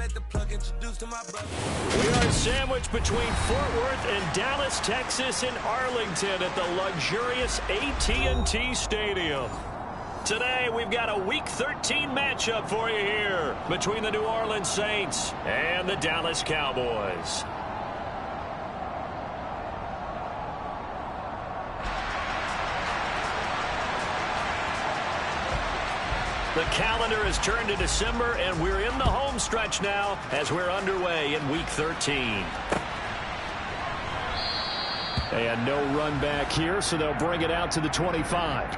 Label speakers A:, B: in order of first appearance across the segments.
A: We are sandwiched between Fort Worth and Dallas, Texas, and Arlington at the luxurious AT&T Stadium. Today, we've got a Week 13 matchup for you here between the New Orleans Saints and the Dallas Cowboys. The calendar has turned to December, and we're in the home stretch now as we're underway in Week 13. And no run back here, so they'll bring it out to the 25.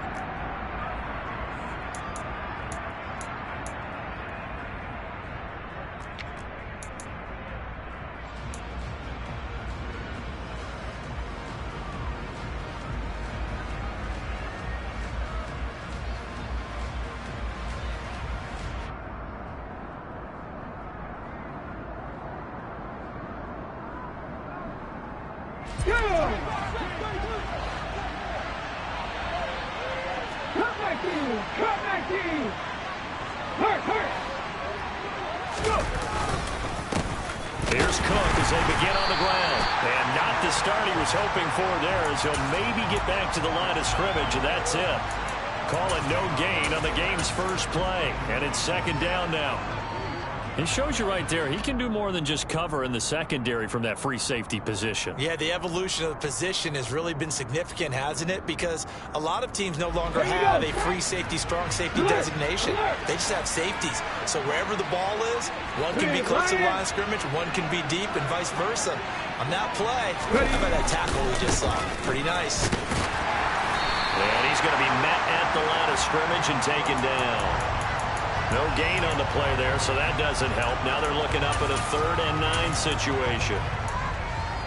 B: Here's Cook as they begin on the ground. And not the start he was hoping for there, as he'll maybe get back to the line of scrimmage, and that's it. Call it no gain on the game's first play. And it's second down now. It shows you right there, he can do more than just cover in the secondary from that free safety position.
C: Yeah, the evolution of the position has really been significant, hasn't it? Because a lot of teams no longer have a free safety, strong safety designation. They just have safeties. So wherever the ball is, one can be close to the line of scrimmage, one can be deep, and vice versa. On that play, how about that tackle we just saw? Pretty nice.
A: And he's going to be met at the line of scrimmage and taken down. No gain on the play there, so that doesn't help. Now they're looking up at a 3rd and 9 situation.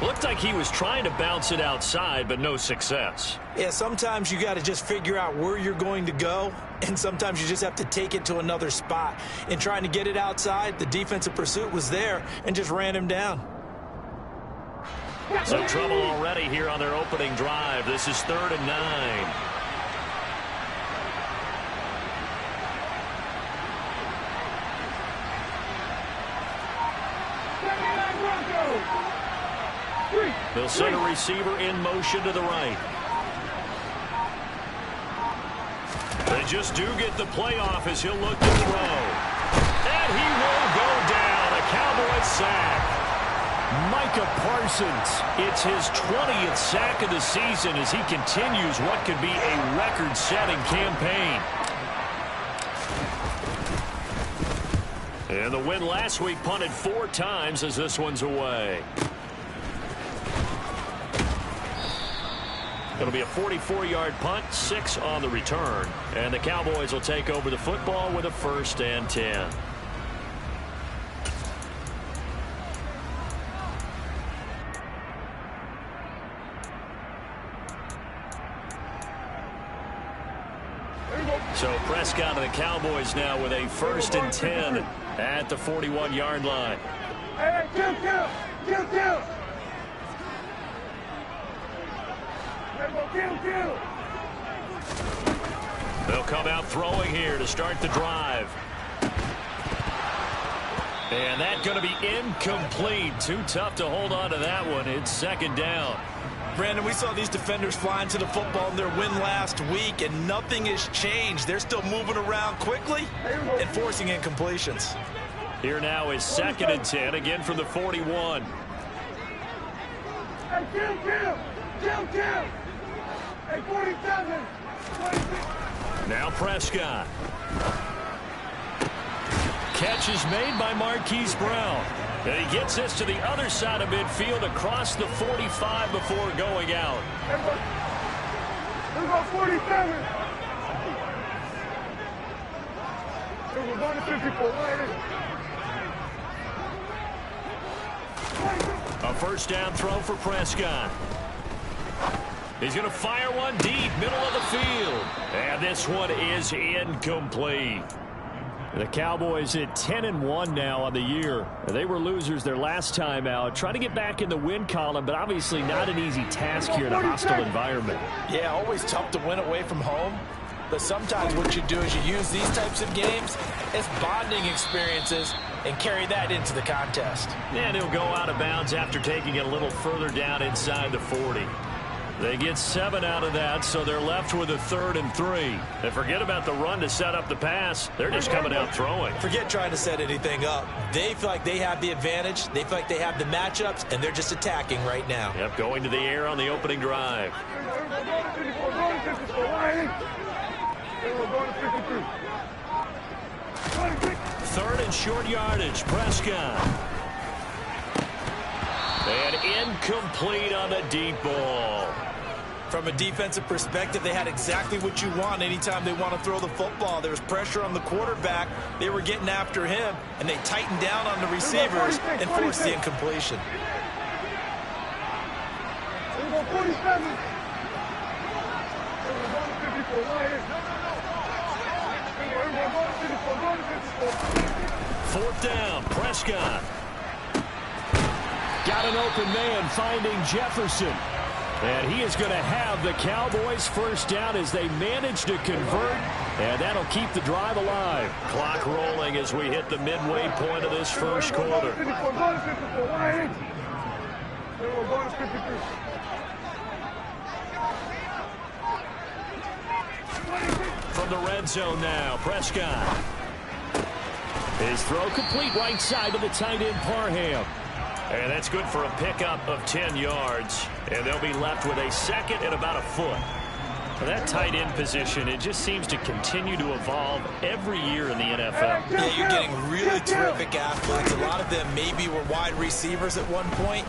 A: Looked like he was trying to bounce it outside, but no success.
C: Yeah, sometimes you got to just figure out where you're going to go, and sometimes you just have to take it to another spot. In trying to get it outside, the defensive pursuit was there and just ran him down.
A: Some trouble already here on their opening drive. This is 3rd and 9. They'll send a receiver in motion to the right. They just do get the playoff as he'll look to throw. And he will go down. A Cowboy sack. Micah Parsons, it's his 20th sack of the season as he continues what could be a record-setting campaign. And the win last week punted 4 times as this one's away. It'll be a 44-yard punt, 6 on the return. And the Cowboys will take over the football with a 1st and 10. So Prescott and the Cowboys now with a 1st and 10 at the 41-yard line.
D: Hey, kill.
A: They'll come out throwing here to start the drive. And that's going to be incomplete. Too tough to hold on to that one. It's 2nd down.
C: Brandon, we saw these defenders flying to the football in their win last week, and nothing has changed. They're still moving around quickly and forcing incompletions.
A: Here now is 2nd and 10, again from the 41.
D: Hey, kill. Hey, 47.
A: Now Prescott. Catch is made by Marquise Brown. And he gets this to the other side of midfield across the 45 before going out.
D: Here goes 47. Here goes 54.
A: A 1st down throw for Prescott. He's going to fire one deep, middle of the field. And this one is incomplete. The Cowboys at 10-1 now on the year. They were losers their last time out. Trying to get back in the win column, but obviously not an easy task here in a hostile environment.
C: Yeah, always tough to win away from home. But sometimes what you do is you use these types of games as bonding experiences and carry that into the contest.
A: And he'll go out of bounds after taking it a little further down inside the 40. They get 7 out of that, so they're left with a 3rd and 3. And forget about the run to set up the pass. They're just coming out throwing.
C: Forget trying to set anything up. They feel like they have the advantage. They feel like they have the matchups, and they're just attacking right now.
A: Yep, going to the air on the opening drive. 3rd and short yardage. Prescott. And incomplete on the deep ball.
C: From a defensive perspective, they had exactly what you want anytime they want to throw the football. There was pressure on the quarterback. They were getting after him, and they tightened down on the receivers and forced the incompletion.
A: Fourth down, Prescott. Got an open man finding Jefferson. And he is going to have the Cowboys first down as they manage to convert. And that'll keep the drive alive. Clock rolling as we hit the midway point of this first quarter. From the red zone now, Prescott. His throw complete right side to the tight end Parham. And that's good for a pickup of 10 yards. And they'll be left with a 2nd and about a foot. For that tight end position, it just seems to continue to evolve every year in the NFL.
C: Yeah, you're getting really terrific athletes. A lot of them maybe were wide receivers at one point.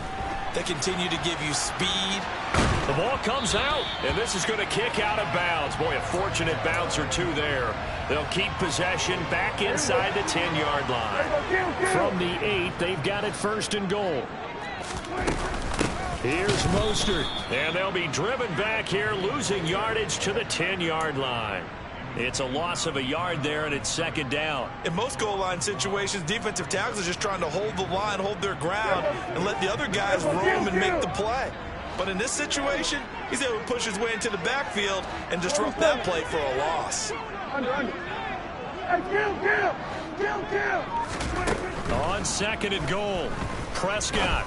C: They continue to give you speed.
A: The ball comes out, and this is going to kick out of bounds. Boy, a fortunate bounce or two there. They'll keep possession back inside the 10-yard line. From the 8, they've got it 1st and goal. Here's Mostert, and they'll be driven back here, losing yardage to the 10-yard line. It's a loss of a yard there, and it's 2nd down.
C: In most goal line situations, defensive tackles are just trying to hold the line, hold their ground, and let the other guys roam and make the play. But in this situation, he's able to push his way into the backfield and disrupt that play for a loss.
A: On 2nd and goal, Prescott.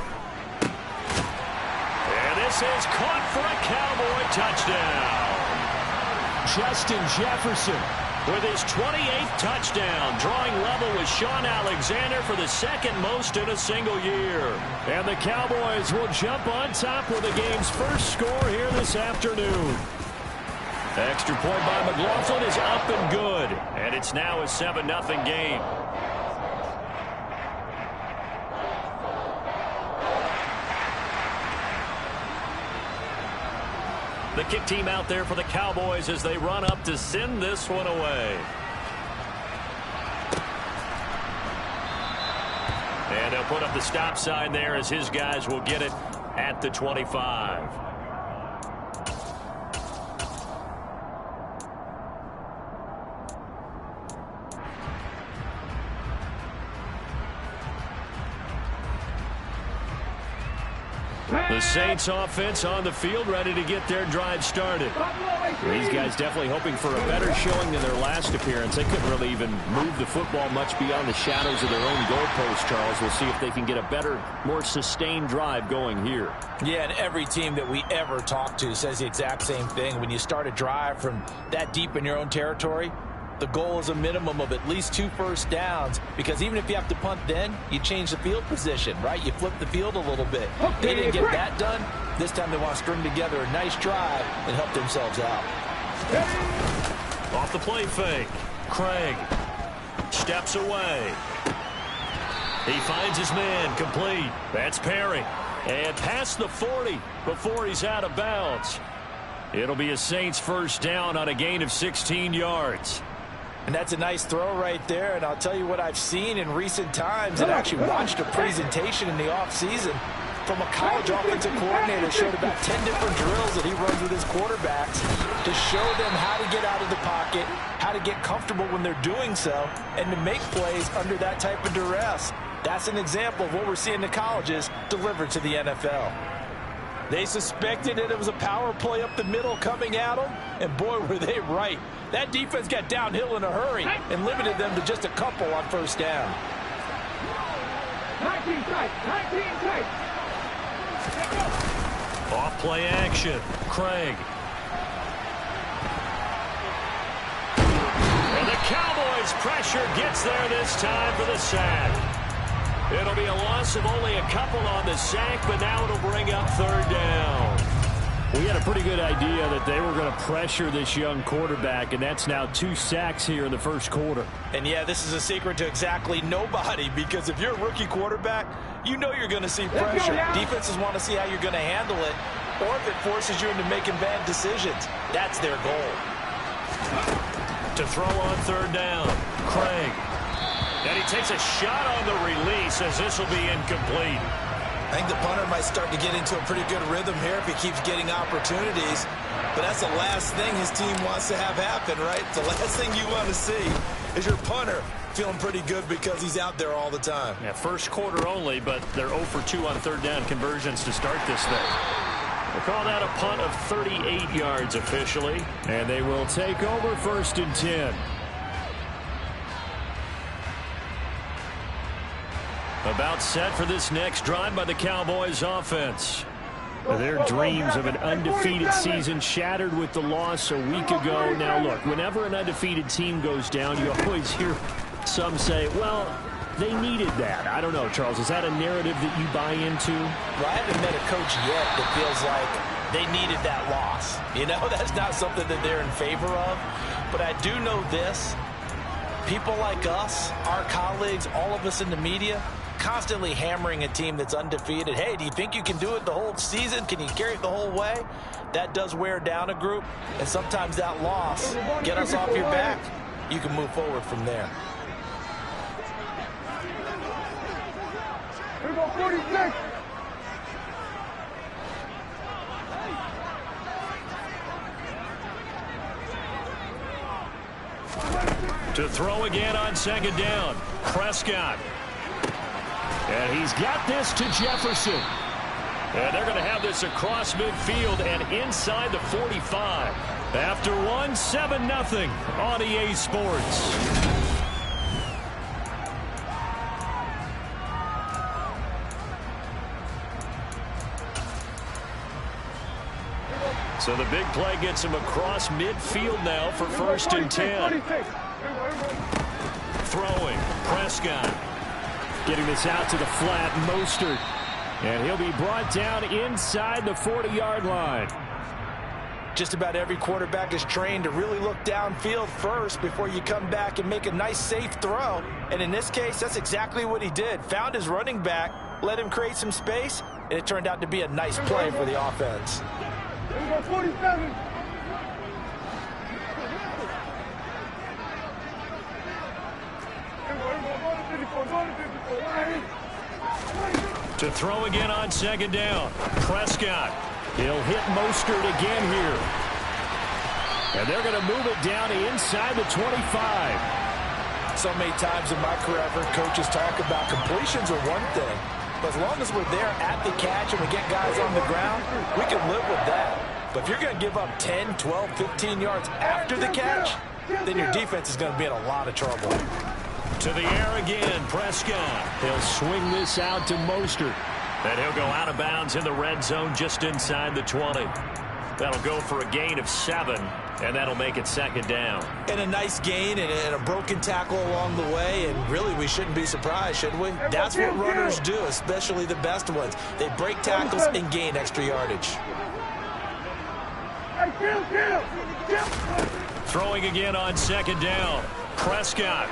A: And this is caught for a Cowboy touchdown. Justin Jefferson with his 28th touchdown, drawing level with Sean Alexander for the 2nd most in a single year. And the Cowboys will jump on top with the game's first score here this afternoon. Extra point by McLaughlin is up and good, and it's now a 7-0 game. The kick team out there for the Cowboys as they run up to send this one away. And they'll put up the stop sign there as his guys will get it at the 25. The Saints offense on the field, ready to get their drive started. These guys definitely hoping for a better showing than their last appearance. They couldn't really even move the football much beyond the shadows of their own goalpost, Charles. We'll see if they can get a better, more sustained drive going here.
C: Yeah, and every team that we ever talk to says the exact same thing. When you start a drive from that deep in your own territory, the goal is a minimum of at least 2 first downs, because even if you have to punt then, you change the field position, right? You flip the field a little bit. They didn't get that done. This time they want to string together a nice drive and help themselves out.
A: Off the play fake. Craig steps away. He finds his man complete. That's Perry. And past the 40 before he's out of bounds. It'll be a Saints first down on a gain of 16 yards.
C: And that's a nice throw right there. And I'll tell you what I've seen in recent times, and actually watched a presentation in the offseason from a college offensive coordinator. Showed about 10 different drills that he runs with his quarterbacks to show them how to get out of the pocket, how to get comfortable when they're doing so, and to make plays under that type of duress. That's an example of what we're seeing in colleges delivered to the NFL. They suspected that it was a power play up the middle coming at them, and boy, were they right. That defense got downhill in a hurry and limited them to just a couple on first down.
D: tight. 19 tight.
A: Off play action. Craig. And the Cowboys pressure gets there this time for the sack. It'll be a loss of only a couple on the sack, but now it'll bring up third down. We had a pretty good idea that they were going to pressure this young quarterback, and that's now 2 sacks here in the first quarter.
C: And, yeah, this is a secret to exactly nobody, because if you're a rookie quarterback, you know you're going to see pressure. Defenses want to see how you're going to handle it, or if it forces you into making bad decisions. That's their goal.
A: To throw on third down, Craig. And he takes a shot on the release as this will be incomplete.
C: I think the punter might start to get into a pretty good rhythm here if he keeps getting opportunities. But that's the last thing his team wants to have happen, right? The last thing you want to see is your punter feeling pretty good because he's out there all the time.
A: Yeah, first quarter only, but they're 0 for 2 on third down conversions to start this thing. We'll call that a punt of 38 yards officially. And they will take over 1st and 10. About set for this next drive by the Cowboys offense. Their dreams of an undefeated season shattered with the loss a week ago. Now, look, whenever an undefeated team goes down, you always hear some say, well, they needed that. I don't know, Charles. Is that a narrative that you buy into?
C: Well, I haven't met a coach yet that feels like they needed that loss. You know, that's not something that they're in favor of. But I do know this. People like us, our colleagues, all of us in the media, constantly hammering a team that's undefeated. Hey, do you think you can do it the whole season? Can you carry it the whole way? That does wear down a group, and sometimes that loss, get us off your back, you can move forward from there.
D: Here we go, 46.
A: To throw again on 2nd down, Prescott. And he's got this to Jefferson. And they're going to have this across midfield and inside the 45. After one, 7-0 on EA Sports. So the big play gets him across midfield now for 1st and 10. Throwing, Prescott. Getting this out to the flat, Mostert. And he'll be brought down inside the 40-yard line.
C: Just about every quarterback is trained to really look downfield first before you come back and make a nice, safe throw. And in this case, that's exactly what he did. Found his running back, let him create some space, and it turned out to be a nice play for the offense.
D: Here we go, 47.
A: To throw again on 2nd down, Prescott. He'll hit Mostert again here. And they're going to move it down inside the 25.
C: So many times in my career, I've heard coaches talk about completions are one thing. But as long as we're there at the catch and we get guys on the ground, we can live with that. But if you're going to give up 10, 12, 15 yards after the catch, then your defense is going to be in a lot of trouble.
A: To the air again, Prescott. He'll swing this out to Mostert. And he'll go out of bounds in the red zone just inside the 20. That'll go for a gain of 7, and that'll make it 2nd down.
C: And a nice gain and a broken tackle along the way, and really we shouldn't be surprised, should we? That's what runners do, especially the best ones. They break tackles and gain extra yardage.
A: Throwing again on 2nd down, Prescott.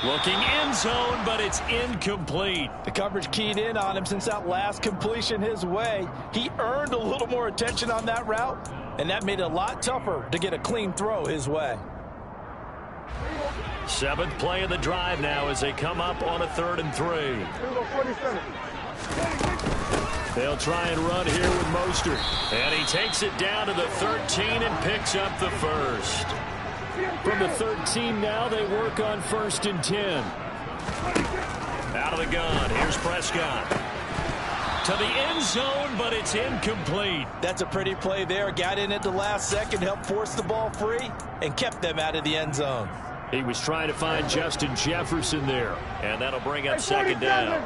A: Looking end zone, but it's incomplete.
C: The coverage keyed in on him since that last completion his way. He earned a little more attention on that route, and that made it a lot tougher to get a clean throw his way.
A: 7th play of the drive now as they come up on a 3rd and 3. They'll try and run here with Mostert. And he takes it down to the 13 and picks up the first. From the 13 now, they work on 1st and 10. Out of the gun, here's Prescott. To the end zone, but it's incomplete.
C: That's a pretty play there. Got in at the last second, helped force the ball free, and kept them out of the end zone.
A: He was trying to find Justin Jefferson there. And that'll bring up 2nd down.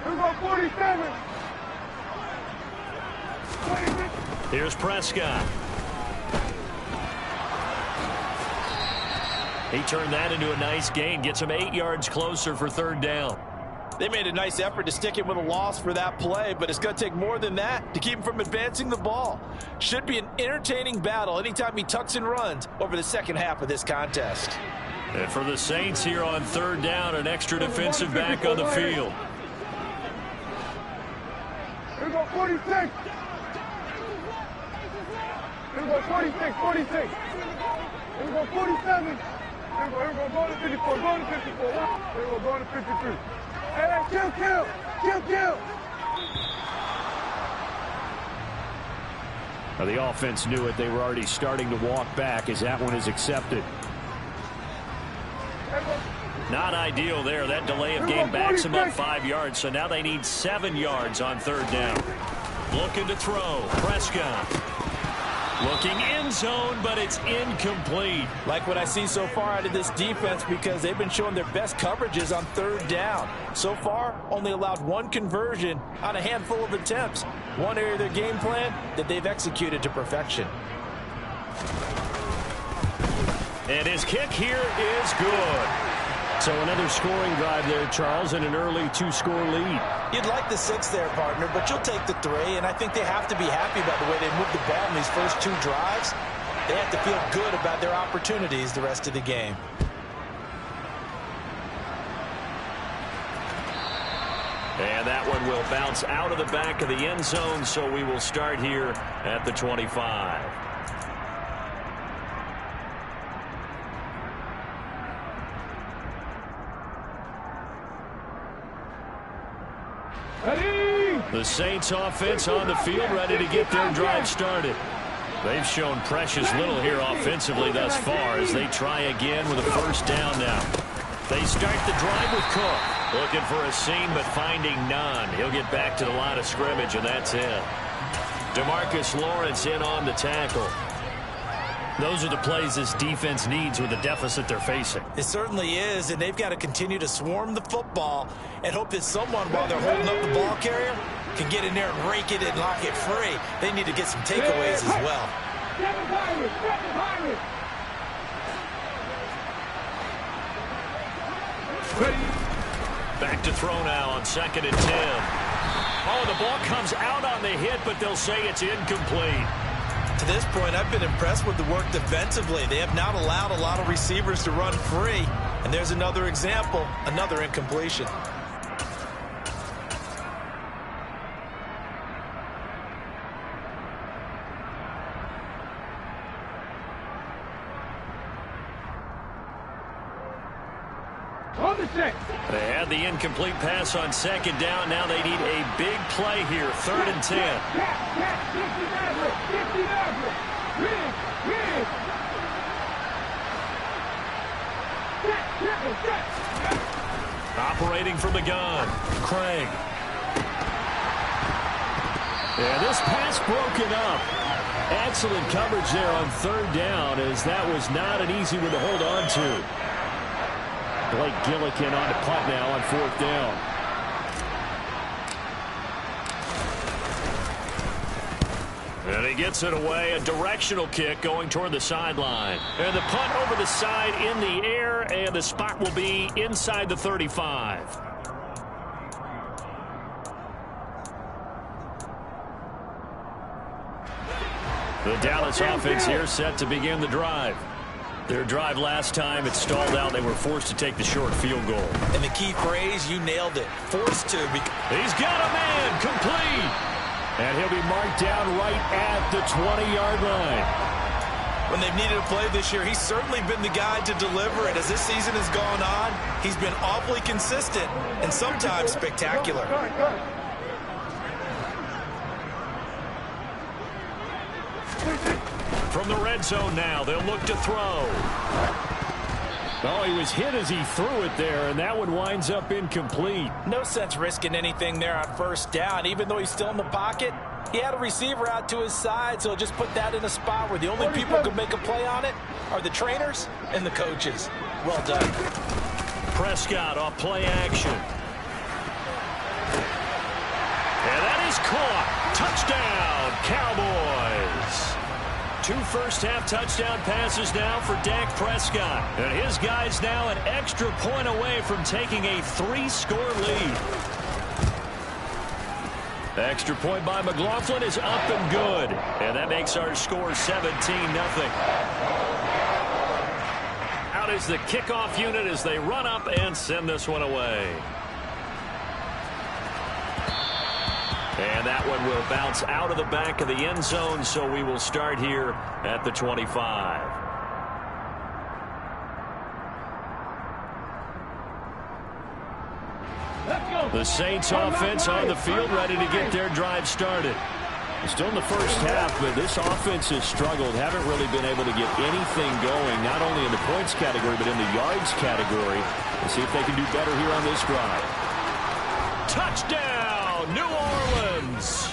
D: Here we go, 47.
A: Here's Prescott. He turned that into a nice gain. Gets him 8 yards closer for third down.
C: They made a nice effort to stick him with a loss for that play, but it's going to take more than that to keep him from advancing the ball. Should be an entertaining battle anytime he tucks and runs over the second half of this contest.
A: And for the Saints here on third down, an extra defensive back on the field.
D: Here we go, 46. Here we go, 46, 46. Here we go, 47. Here we go, go to 54, go to 54. Here we go, go to 53. Hey, kill.
A: Now the offense knew it. They were already starting to walk back as that one is accepted. Not ideal there. That delay of game backs them up 5 yards, so now they need 7 yards on third down. Looking to throw. Prescott. Looking end zone, but it's incomplete.
C: Like what I see so far out of this defense because they've been showing their best coverages on third down. So far, only allowed one conversion on a handful of attempts. One area of their game plan that they've executed to perfection.
A: And his kick here is good. So another scoring drive there, Charles, and an early 2-score lead.
C: You'd like the 6 there, partner, but you'll take the 3, and I think they have to be happy about the way they moved the ball in these first 2 drives. They have to feel good about their opportunities the rest of the game.
A: And that one will bounce out of the back of the end zone, so we will start here at the 25. The Saints offense on the field ready to get their drive started. They've shown precious little here offensively thus far as they try again with a first down now. They start the drive with Cook. Looking for a seam but finding none. He'll get back to the line of scrimmage and that's it. DeMarcus Lawrence in on the tackle. Those are the plays this defense needs with the deficit they're facing.
C: It certainly is, and they've got to continue to swarm the football and hope that someone, while they're holding up the ball carrier, can get in there and rake it and lock it free. They need to get some takeaways as well.
A: Back to throw now on 2nd and 10. Oh, the ball comes out on the hit, but they'll say it's incomplete.
C: To this point, I've been impressed with the work defensively. They have not allowed a lot of receivers to run free. And there's another example, another incompletion.
A: They had the incomplete pass on 2nd down. Now they need a big play here. 3rd and 10. Operating from the gun. Craig. Yeah, this pass broken up. Excellent coverage there on 3rd down as that was not an easy one to hold on to. Blake Gillikin on the punt now on 4th down. And he gets it away. A directional kick going toward the sideline. And the punt over the side in the air, and the spot will be inside the 35. The Dallas offense here set to begin the drive. Their drive last time, it stalled out. They were forced to take the short field goal.
C: And the key phrase, you nailed it. Forced to.
A: He's got a man, complete. And he'll be marked down right at the 20-yard line.
C: When they've needed a play this year, he's certainly been the guy to deliver it. As this season has gone on, he's been awfully consistent and sometimes spectacular.
A: From the red zone now, they'll look to throw. Oh, he was hit as he threw it there, and that one winds up incomplete.
C: No sense risking anything there on 1st down. Even though he's still in the pocket, he had a receiver out to his side, so just put that in a spot where the only people who could make a play on it are the trainers and the coaches. Well done.
A: Prescott off play action. And that is caught. Touchdown, Cowboys. 2 first-half touchdown passes now for Dak Prescott. And his guys now an extra point away from taking a 3-score lead. The extra point by McLaughlin is up and good. And that makes our score 17-0. Out is the kickoff unit as they run up and send this one away. And that one will bounce out of the back of the end zone, so we will start here at the 25. The Saints offense on the field, ready to get their drive started. Still in the first half, but this offense has struggled. Haven't really been able to get anything going, not only in the points category, but in the yards category. Let's see if they can do better here on this drive. Touchdown, New Orleans!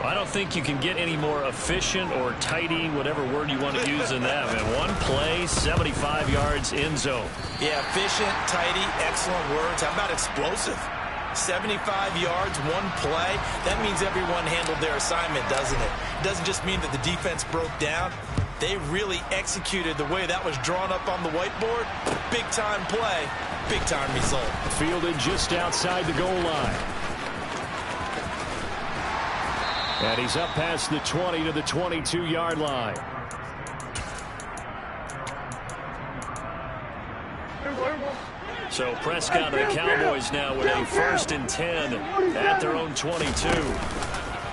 A: I don't think you can get any more efficient or tidy, whatever word you want to use in that. And one play, 75 yards in zone.
C: Yeah, efficient, tidy, excellent words. How about explosive? 75 yards, one play. That means everyone handled their assignment, doesn't it? It doesn't just mean that the defense broke down. They really executed the way that was drawn up on the whiteboard. Big-time play, big-time result.
A: Fielded just outside the goal line. And he's up past the 20 to the 22-yard line. So Prescott and the Cowboys now with a 1st and 10 at their own 22.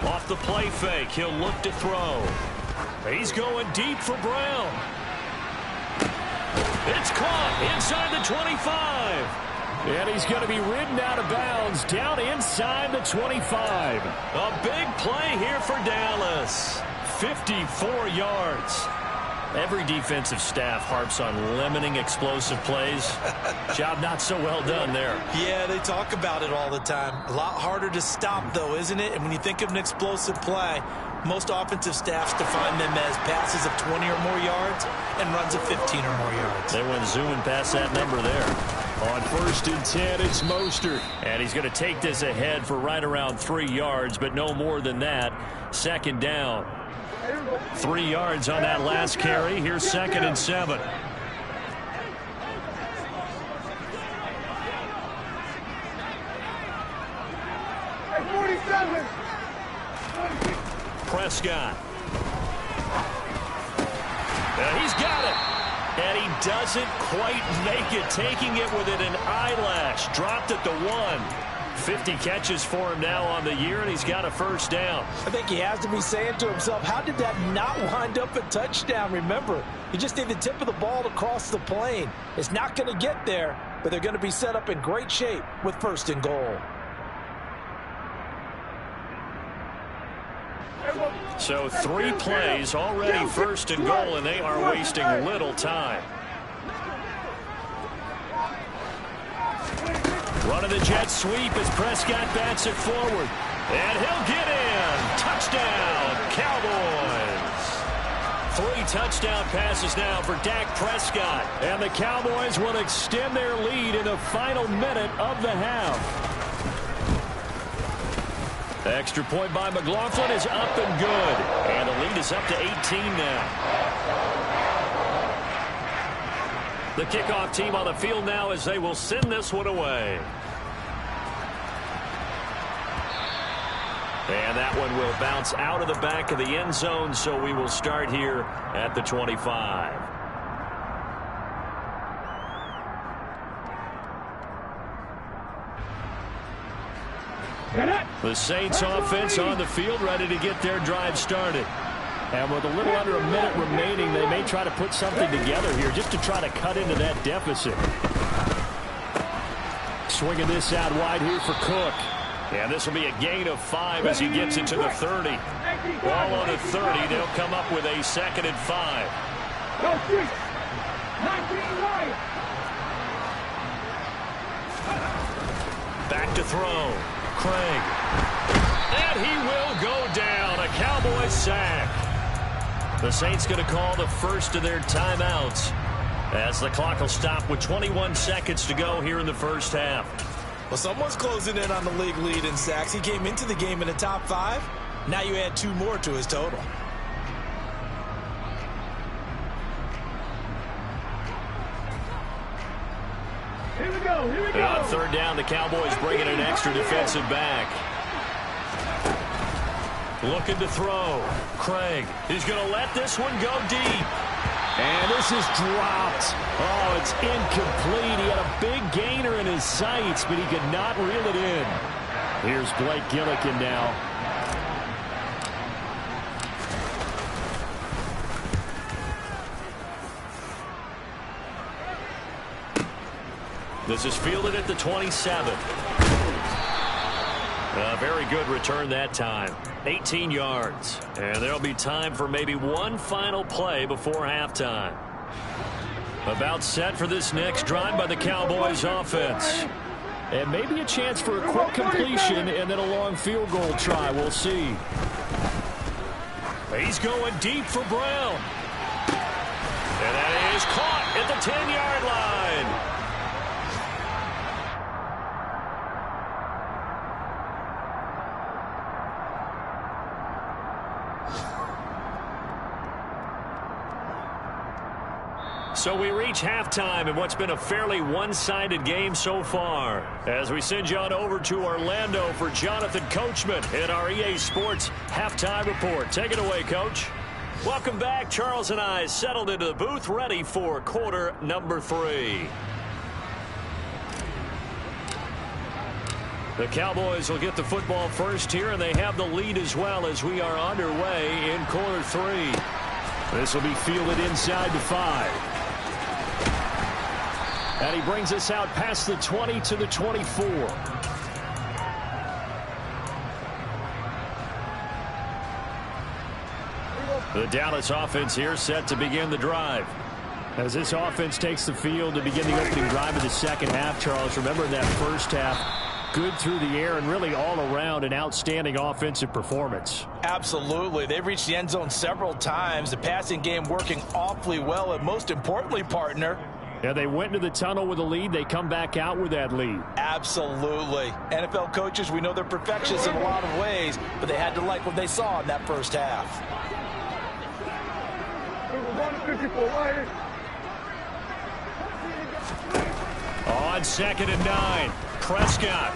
A: Off the play fake, he'll look to throw. He's going deep for Brown. It's caught inside the 25. And he's going to be ridden out of bounds down inside the 25. A big play here for Dallas. 54 yards. Every defensive staff harps on limiting explosive plays. Job not so well done there.
C: Yeah, they talk about it all the time. A lot harder to stop, though, isn't it? And when you think of an explosive play, most offensive staffs define them as passes of 20 or more yards and runs of 15 or more yards.
A: They went zooming past that number there. On 1st and 10, it's Mostert. And he's going to take this ahead for right around 3 yards, but no more than that. 2nd down. 3 yards on that last carry. Here's 2nd and 7. Prescott. He's got it. And he doesn't quite make it. Taking it within an eyelash. Dropped at the 1. 50 catches for him now on the year, and he's got a 1st down.
E: I think he has to be saying to himself, how did that not wind up a touchdown? Remember, you just need the tip of the ball to cross the plane. It's not going to get there, but they're going to be set up in great shape with 1st and goal.
A: So 3 plays already 1st and goal, and they are wasting little time. Running the jet sweep as Prescott bats it forward. And he'll get in. Touchdown, Cowboys. 3 touchdown passes now for Dak Prescott. And the Cowboys will extend their lead in the final minute of the half. The extra point by McLaughlin is up and good. And the lead is up to 18 now. The kickoff team on the field now as they will send this one away. And that one will bounce out of the back of the end zone, so we will start here at the 25. The Saints offense on the field, ready to get their drive started. And with a little under a minute remaining, they may try to put something together here just to try to cut into that deficit. Swinging this out wide here for Cook. And this will be a gain of 5 as he gets it to the 30. Ball on the 30. They'll come up with a 2nd and 5. Back to throw. Craig. And he will go down. A Cowboys sack. The Saints going to call the first of their timeouts as the clock will stop with 21 seconds to go here in the first half.
C: Well, someone's closing in on the league lead in sacks. He came into the game in the top 5. Now you add 2 more to his total.
D: Here we go. Here we go.
A: On third down, the Cowboys bringing an extra defensive back. Looking to throw. Craig, he's going to let this one go deep. And this is dropped. Oh, it's incomplete. He had a big gainer in his sights, but he could not reel it in. Here's Blake Gillikin now. This is fielded at the 27. A very good return that time. 18 yards. And there'll be time for maybe one final play before halftime. About set for this next drive by the Cowboys offense. And maybe a chance for a quick completion and then a long field goal try. We'll see. He's going deep for Brown. And that is caught at the 10-yard line. So we reach halftime in what's been a fairly one-sided game so far. As we send you on over to Orlando for Jonathan Coachman in our EA Sports Halftime Report. Take it away, Coach. Welcome back. Charles and I settled into the booth, ready for quarter number 3. The Cowboys will get the football first here, and they have the lead as well as we are underway in quarter 3. This will be fielded inside the 5. And he brings us out past the 20 to the 24. The Dallas offense here set to begin the drive. As this offense takes the field to begin the opening drive of the second half, Charles, remember in that first half, good through the air and really all around an outstanding offensive performance.
E: Absolutely. They've reached the end zone several times. The passing game working awfully well. And most importantly, partner,
A: yeah, they went into the tunnel with a lead. They come back out with that lead.
E: Absolutely. NFL coaches, we know they're perfectionists in a lot of ways, but they had to like what they saw in that first half.
A: On 2nd and 9, Prescott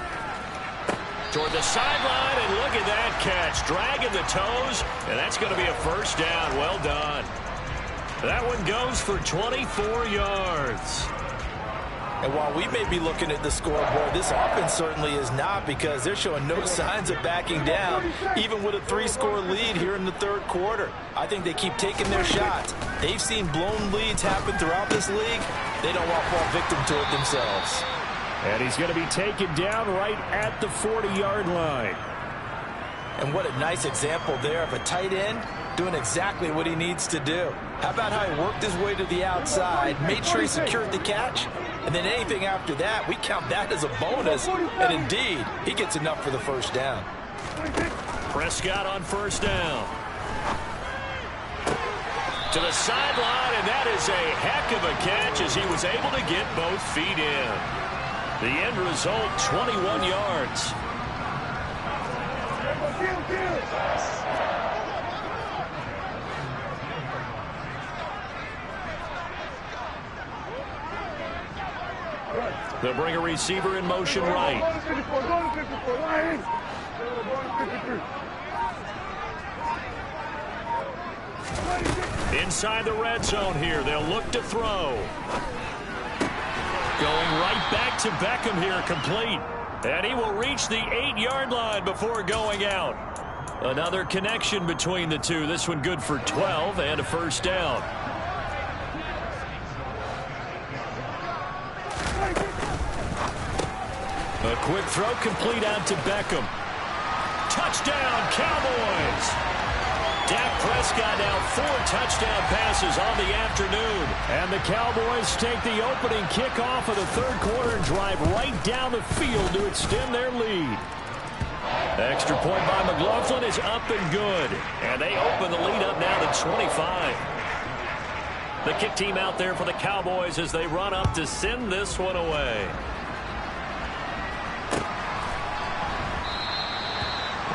A: toward the sideline, and look at that catch. Dragging the toes, and that's going to be a first down. Well done. That one goes for 24 yards.
E: And while we may be looking at the scoreboard, this offense certainly is not, because they're showing no signs of backing down, even with a 3-score lead here in the third quarter. I think they keep taking their shots. They've seen blown leads happen throughout this league. They don't want to fall victim to it themselves.
A: And he's going to be taken down right at the 40-yard line.
E: And what a nice example there of a tight end doing exactly what he needs to do. How about how he worked his way to the outside, made sure he secured the catch, and then anything after that, we count that as a bonus. And indeed, he gets enough for the first down.
A: Prescott on first down. To the sideline, and that is a heck of a catch as he was able to get both feet in. The end result, 21 yards. They'll bring a receiver in motion right. Inside the red zone here. They'll look to throw. Going right back to Beckham here, complete. And he will reach the 8-yard line before going out. Another connection between the two. This one good for 12 and a first down. A quick throw complete out to Beckham. Touchdown, Cowboys! Dak Prescott now 4 touchdown passes on the afternoon. And the Cowboys take the opening kickoff of the third quarter and drive right down the field to extend their lead. Extra point by McLaughlin is up and good. And they open the lead up now to 25. The kick team out there for the Cowboys as they run up to send this one away.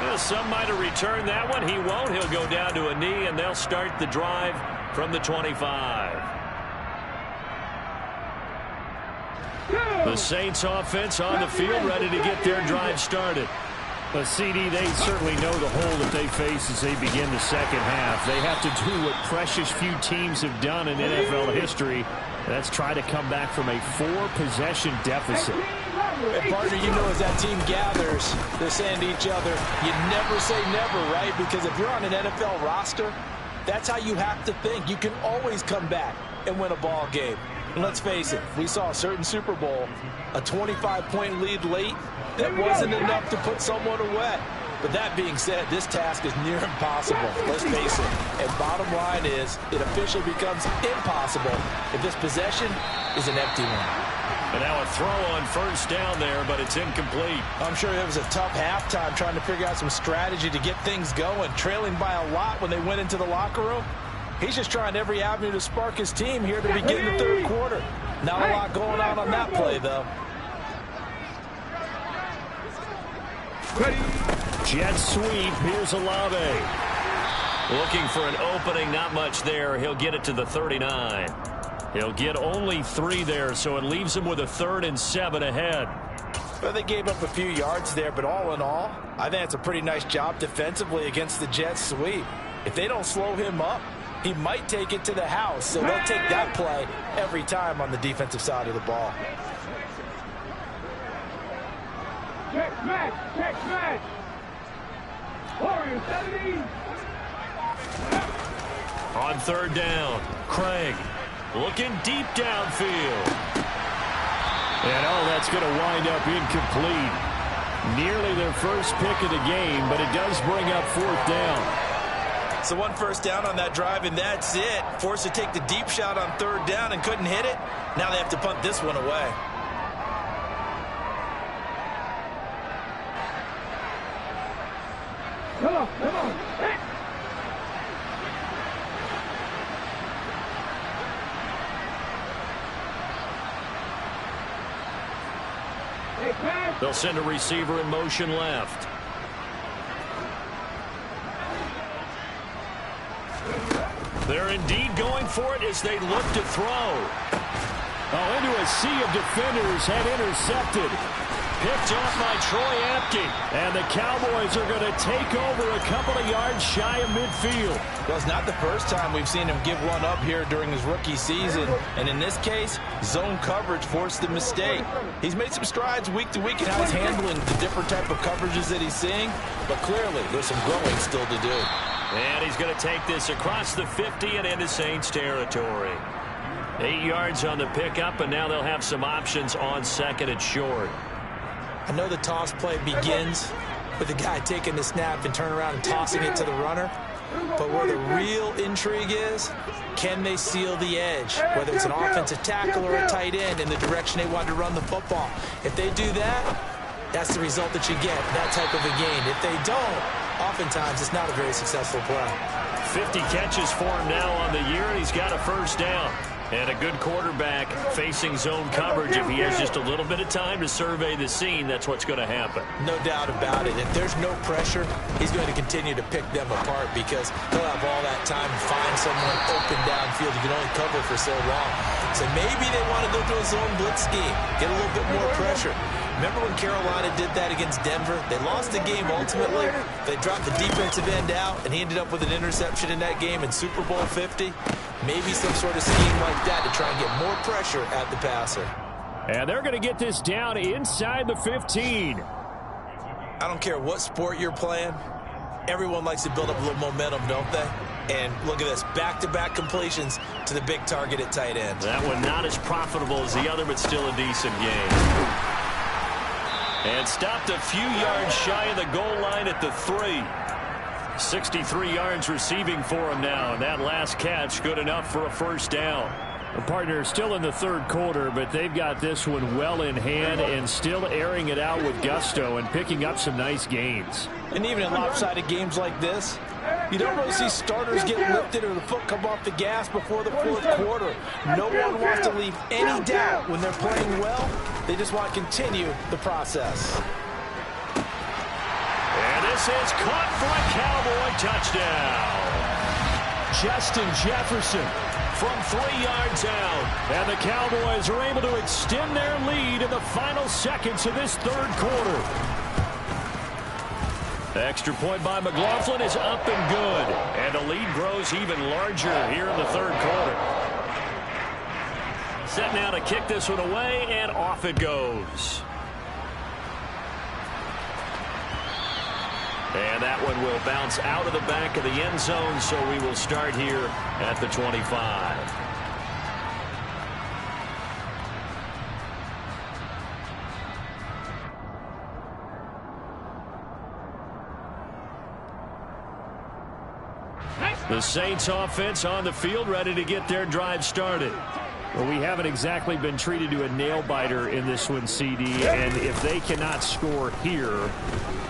A: Well, some might have returned that one. He won't. He'll go down to a knee, and they'll start the drive from the 25. The Saints offense on the field, ready to get their drive started.
B: But CD, they certainly know the hole that they face as they begin the second half. They have to do what precious few teams have done in NFL history. That's try to come back from a 4-possession deficit.
E: And partner, you know, as that team gathers, they're saying to each other, you never say never, right? Because if you're on an NFL roster, that's how you have to think. You can always come back and win a ball game. And let's face it, we saw a certain Super Bowl, a 25-point lead late, that wasn't enough to put someone away. But that being said, this task is near impossible. Let's face it. And bottom line is, it officially becomes impossible if this possession is an empty one.
A: And now a throw on first down there, but it's incomplete.
E: I'm sure it was a tough halftime trying to figure out some strategy to get things going, trailing by a lot when they went into the locker room. He's just trying every avenue to spark his team here to begin the third quarter. Not a lot going on that play, though.
A: Jet sweep. Here's Olave. Looking for an opening. Not much there. He'll get it to the 39. He'll get only 3 there, so it leaves him with a 3rd and 7 ahead.
E: Well, they gave up a few yards there, but all in all, I think it's a pretty nice job defensively against the jet sweep. If they don't slow him up, he might take it to the house, so they'll take that play every time on the defensive side of the ball.
D: Check smash, check smash. Warriors 70.
A: On third down, Craig looking deep downfield.
B: And that's going to wind up incomplete. Nearly their first pick of the game, but it does bring up 4th down.
E: So 1 first down on that drive, and that's it. Forced to take the deep shot on third down and couldn't hit it. Now they have to punt this one away.
D: Come on, come on. Hey.
A: They'll send a receiver in motion left. They're indeed going for it as they look to throw.
B: Into a sea of defenders, had intercepted.
A: Picked off by Troy Apke.
B: And the Cowboys are going to take over a couple of yards shy of midfield.
E: Well, it's not the first time we've seen him give one up here during his rookie season. And in this case, zone coverage forced the mistake. He's made some strides week to week in how he's handling the different type of coverages that he's seeing. But clearly, there's some growing still to do.
A: And he's going to take this across the 50 and into Saints territory. 8 yards on the pickup, and now they'll have some options on 2nd and short.
E: I know the toss play begins with the guy taking the snap and turn around and tossing it to the runner. But where the real intrigue is, can they seal the edge? Whether it's an offensive tackle or a tight end in the direction they want to run the football. If they do that, that's the result that you get, that type of a gain. If they don't, oftentimes it's not a very successful play.
A: 50 catches for him now on the year, and he's got a first down. And a good quarterback facing zone coverage. If he has just a little bit of time to survey the scene, that's what's going to happen.
E: No doubt about it. If there's no pressure, he's going to continue to pick them apart because he'll have all that time to find someone open downfield. You can only cover for so long. So maybe they want to go to a zone blitz scheme, get a little bit more pressure. Remember when Carolina did that against Denver? They lost the game ultimately. They dropped the defensive end out, and he ended up with an interception in that game in Super Bowl 50. Maybe some sort of scheme like that to try and get more pressure at the passer.
B: And they're going to get this down inside the 15.
E: I don't care what sport you're playing. Everyone likes to build up a little momentum, don't they? And look at this, back-to-back completions to the big target at tight end.
A: That one not as profitable as the other, but still a decent game. And stopped a few yards shy of the goal line at the 3. 63 yards receiving for him now, and that last catch good enough for a first down.
B: The partner is still in the third quarter, but they've got this one well in hand and still airing it out with gusto and picking up some nice gains.
E: And even in lopsided games like this, you don't really see starters get lifted or the foot come off the gas before the fourth quarter. No one wants to leave any doubt when they're playing well. They just want to continue the process.
A: And this is caught for a Cowboy touchdown. Justin Jefferson from 3 yards out. And the Cowboys are able to extend their lead in the final seconds of this third quarter. The extra point by McLaughlin is up and good. And the lead grows even larger here in the third quarter. Set now to kick this one away, and off it goes. And that one will bounce out of the back of the end zone, so we will start here at the 25. The Saints offense on the field, ready to get their drive started. Well, we haven't exactly been treated to a nail-biter in this one, CD, and if they cannot score here,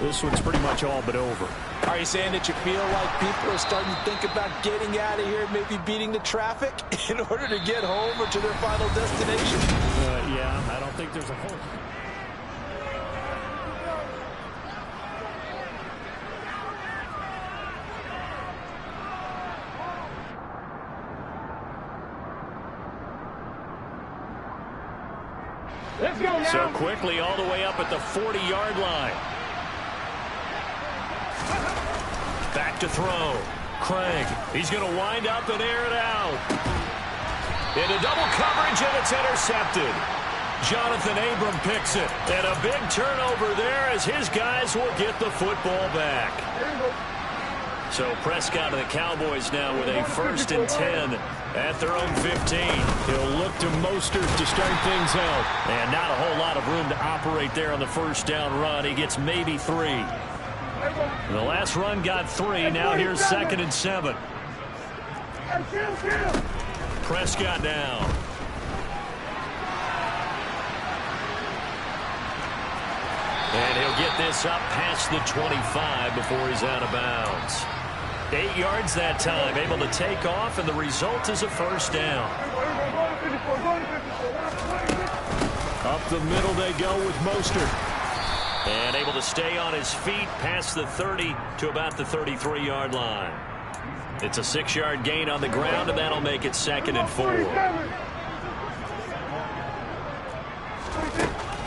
A: this one's pretty much all but over.
E: Are you saying that you feel like people are starting to think about getting out of here, maybe beating the traffic in order to get home or to their final destination?
A: Yeah, I don't think there's a whole...
D: Let's go now.
A: So quickly all the way up at the 40-yard line. Back to throw. Craig, he's going to wind up and air it out. Into double coverage, and it's intercepted. Jonathan Abram picks it. And a big turnover there as his guys will get the football back. So Prescott and the Cowboys now with a 1st and 10 at their own 15. He'll look to Mostert to start things out. And not a whole lot of room to operate there on the first down run. He gets maybe 3. The last run got 3. Now here's 2nd and 7. Prescott down. And he'll get this up past the 25 before he's out of bounds. 8 yards that time, able to take off, and the result is a 1st down. Up the middle they go with Mostert. And able to stay on his feet past the 30 to about the 33-yard line. It's a 6-yard gain on the ground, and that'll make it 2nd and 4.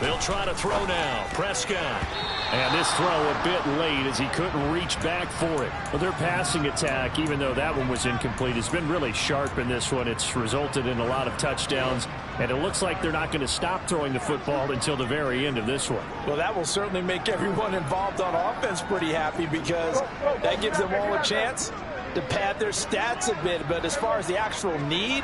A: They'll try to throw now. Prescott. And this throw a bit late as he couldn't reach back for it. But their passing attack, even though that one was incomplete, has been really sharp in this one. It's resulted in a lot of touchdowns. And it looks like they're not going to stop throwing the football until the very end of this one.
E: Well, that will certainly make everyone involved on offense pretty happy because that gives them all a chance to pad their stats a bit. But as far as the actual need,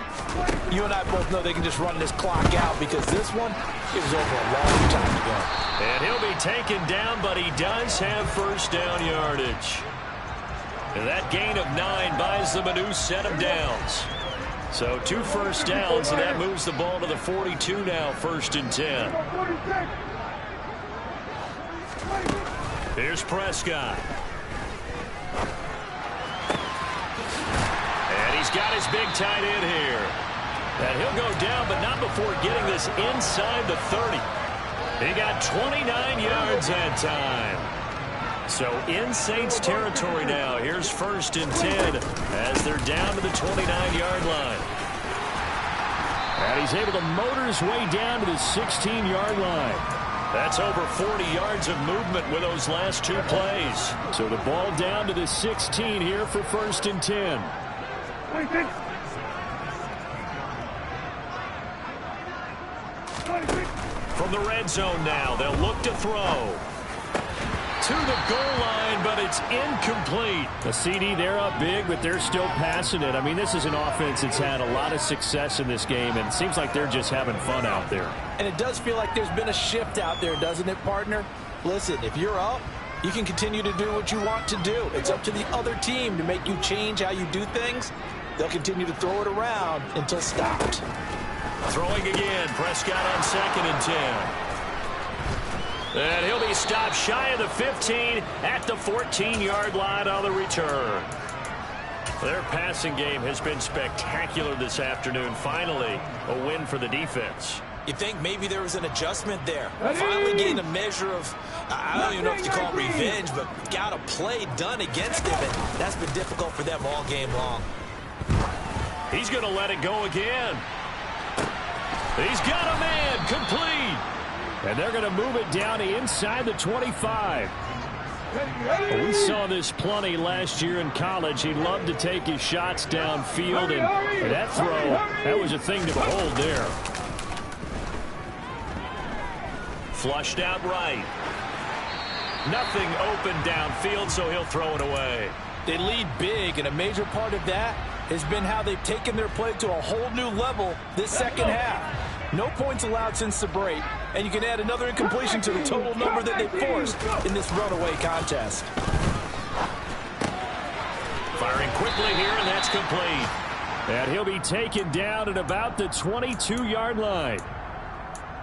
E: you and I both know they can just run this clock out because this one, it was over a long time ago.
A: And he'll be taken down, but he does have 1st down yardage. And that gain of 9 buys them a new set of downs. So 2 first downs, and that moves the ball to the 42 now, 1st and 10. Here's Prescott. And he's got his big tight end here. And he'll go down, but not before getting this inside the 30. He got 29 yards that time. So in Saints territory now. Here's 1st and 10 as they're down to the 29-yard line. And he's able to motor his way down to the 16-yard line. That's over 40 yards of movement with those last 2 plays. So the ball down to the 16 here for 1st and 10. From the red zone now, they'll look to throw. To the goal line, but it's incomplete. The CD, they're up big, but they're still passing it. I mean, this is an offense that's had a lot of success in this game, and it seems like they're just having fun out there.
E: And it does feel like there's been a shift out there, doesn't it, partner? Listen, if you're up, you can continue to do what you want to do. It's up to the other team to make you change how you do things. They'll continue to throw it around until stopped.
A: Throwing again, Prescott on 2nd and 10. And he'll be stopped shy of the 15 at the 14-yard line on the return. Their passing game has been spectacular this afternoon. Finally, a win for the defense.
C: You think maybe there was an adjustment there. Finally getting a measure of, I don't even know if you call it revenge, but got a play done against him, and that's been difficult for them all game long.
A: He's going to let it go again. He's got a man, complete. And they're going to move it down inside the 25. We saw this plenty last year in college. He loved to take his shots downfield, and that throw, that was a thing to behold there.
B: Flushed out right. Nothing open downfield, so he'll throw it away.
E: They lead big, and a major part of that has been how they've taken their play to a whole new level this second half. No points allowed since the break, and you can add another incompletion to the total number that they forced in this runaway contest.
B: Firing quickly here, and that's complete.
A: And he'll be taken down at about the 22-yard line.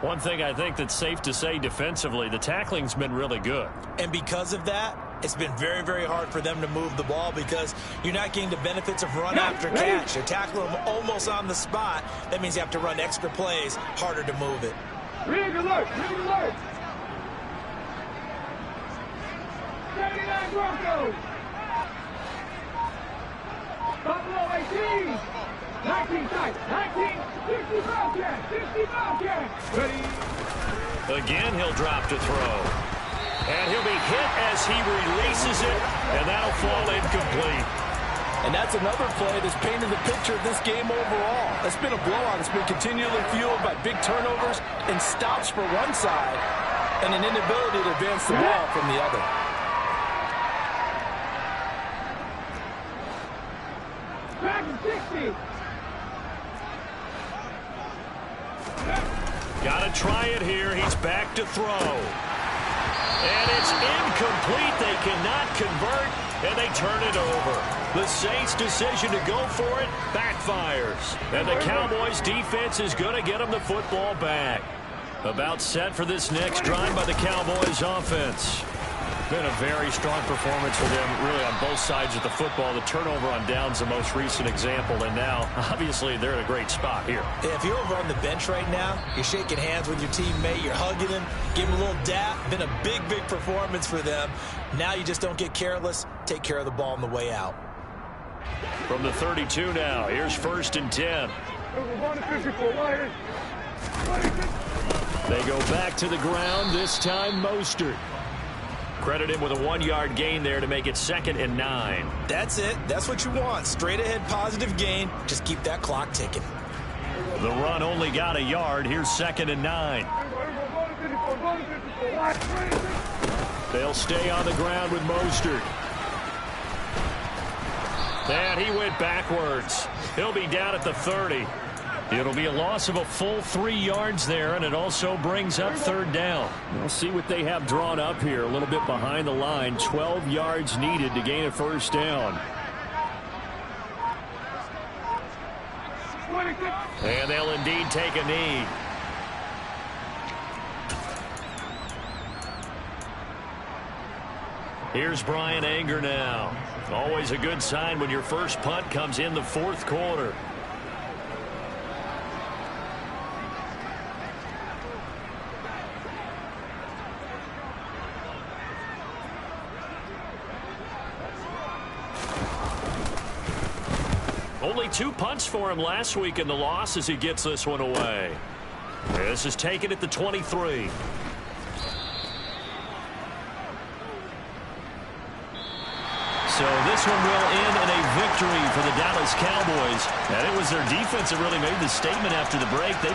B: One thing I think that's safe to say defensively, the tackling's been really good.
C: And because of that, it's been very, very hard for them to move the ball because you're not getting the benefits of run after catch. You're tackling them almost on the spot. That means you have to run extra plays, harder to move it.
D: Rig alert, rig alert. 79 Broncos. Buffalo 18. 19 tight, 19, 60 Bobcats, 60 Bobcats. Ready.
B: Again, he'll drop to throw. And he'll be hit as he releases it, and that'll fall incomplete.
E: And that's another play that's painted the picture of this game overall. It's been a blowout. It's been continually fueled by big turnovers and stops for one side and an inability to advance the ball from the other.
D: Back in 60.
B: Got to try it here. He's back to throw. And it's incomplete. They cannot convert, and they turn it over. The Saints' decision to go for it backfires. And the Cowboys' defense is going to get them the football back. About set for this next drive by the Cowboys' offense. Been a very strong performance for them, really, on both sides of the football. The turnover on downs, the most recent example, and now, obviously, they're in a great spot here.
C: Yeah, if you're over on the bench right now, you're shaking hands with your teammate, you're hugging him, give him a little dap. Been a big, big performance for them. Now you just don't get careless. Take care of the ball on the way out.
B: From the 32 now, here's 1st and 10.
A: They go back to the ground, this time Mostert.
B: Credit him with a 1-yard gain there to make it 2nd and 9.
C: That's it. That's what you want. Straight ahead positive gain. Just keep that clock ticking.
B: The run only got a yard. Here's 2nd and 9.
A: They'll stay on the ground with Mostert.
B: And he went backwards. He'll be down at the 30.
A: It'll be a loss of a full 3 yards there, and it also brings up 3rd down. We'll see what they have drawn up here. A little bit behind the line. 12 yards needed to gain a 1st down.
B: And they'll indeed take a knee. Here's Brian Anger now. Always a good sign when your first punt comes in the 4th quarter. Only 2 punts for him last week in the loss as he gets this one away. This is taken at the 23. So this one will end in a victory for the Dallas Cowboys. And it was their defense that really made the statement after the break. They